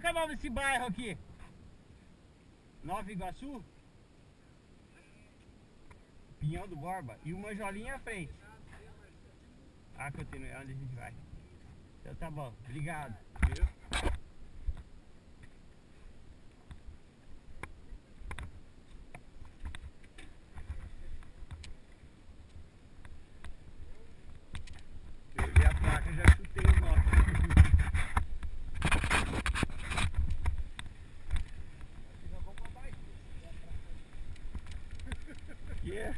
é o nome desse bairro aqui? Nova Iguaçu? Pinhão do Borba. E o Manjolinha à frente. Ah, continua, é onde a gente vai. Então tá bom, obrigado. Viu? Peguei a placa e já chutei o nó. Yeah.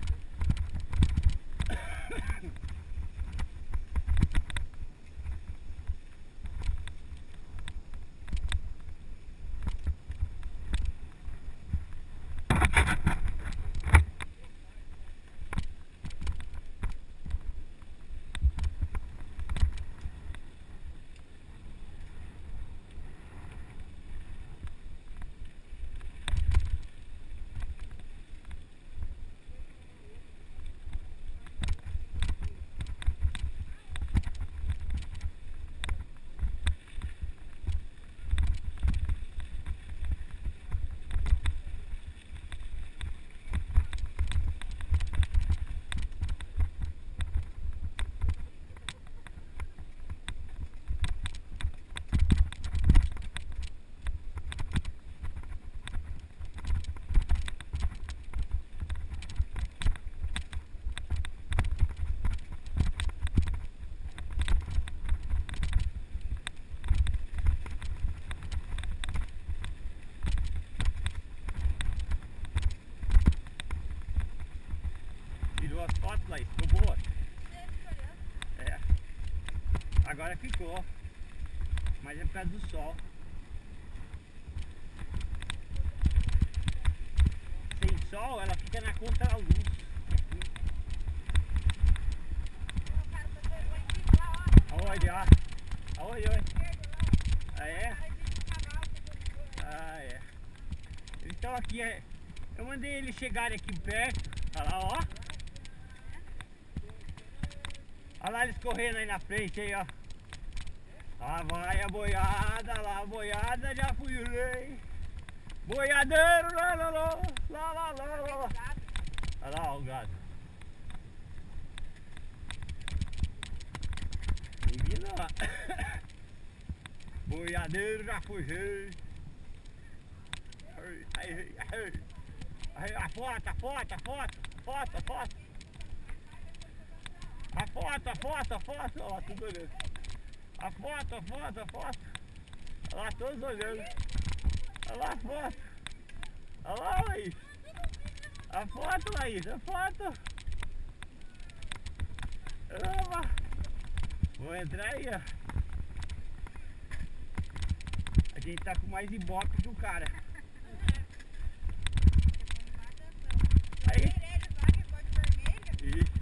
Tirou as fotos lá, ficou boa? É. Agora ficou. Mas é por causa do sol. Sem sol, ela fica na contra-luz. Aonde, ó? Aonde, aonde? Ah, é? Ah, é. Eles estão aqui, eu mandei eles chegarem aqui perto. Olha lá, ó. Olha lá eles correndo aí na frente, aí, ó. Lá vai a boiada, lá a boiada, já fui o rei. Boiadeiro, lá, lá, lá, lá, lá, lá, lá. Olha lá, ó, o gado. Ninguém lá. Boiadeiro, já fui rei. Aí, a foto, a foto, a foto, a foto, a foto. A foto, a foto, a foto, ó, tudo olhando. A foto, a foto, a foto. Olha lá, todos olhando. Olha lá a foto. Olha lá, Laís. A foto, Laís, a foto. Opa. Vou entrar aí, ó. A gente tá com mais ibope que o cara. Aí. Isso.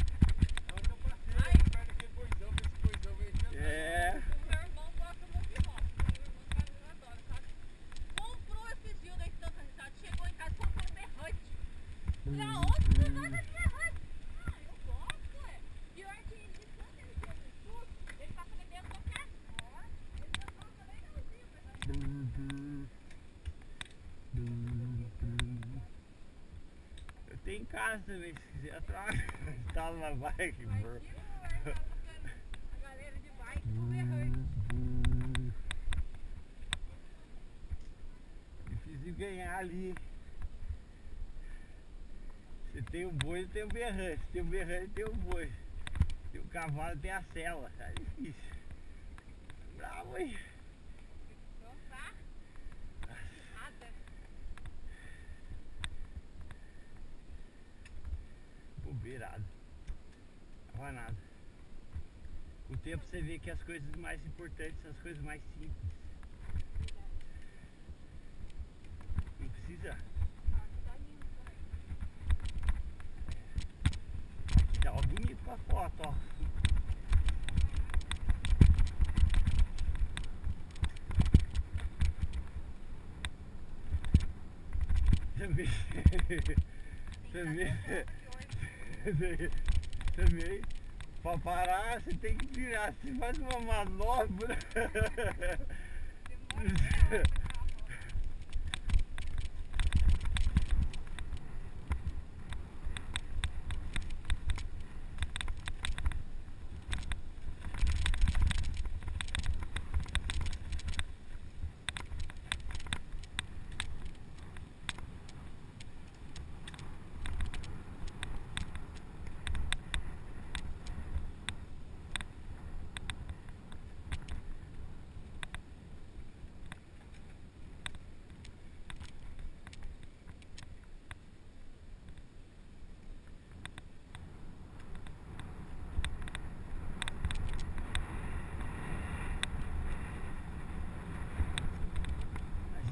É. O meu irmão gosta muito de moto. O meu irmão adora, sabe? Comprou esses dias daí tanto resultado. Chegou em casa e comprou um berrante. Pra onde você gosta de berrante? Ah, eu gosto, é. Pior que de tanto ele tem no sul, ele passa dentro do carro. Ele tá falando legalzinho, Eu tenho em casa também, se quiser atrás. Instala na bike, bro. A galera de bike com berrante. Difícil ganhar ali. Você tem o boi, tem o berrante. Se tem o berrante, tem o boi. Tem o cavalo, tem a sela. É difícil. Bravo, hein? Então tá. Nada. Bobeirado. Não vai nada. Com o tempo você vê que as coisas mais importantes são as coisas mais simples. Não precisa. Tá lindo também. Tá ó, bonito com a foto, ó. Também, pra parar você tem que virar, você faz uma manobra.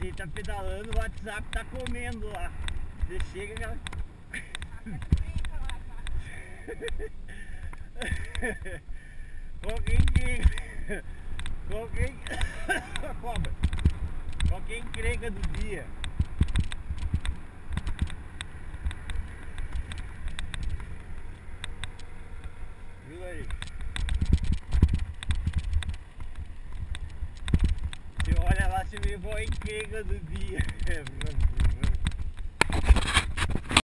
Você tá pedalando, o WhatsApp tá comendo lá. Você chega e ela... Qualquer encrenca do dia. Viu aí? Você olha lá, você vê qual encrenca do dia.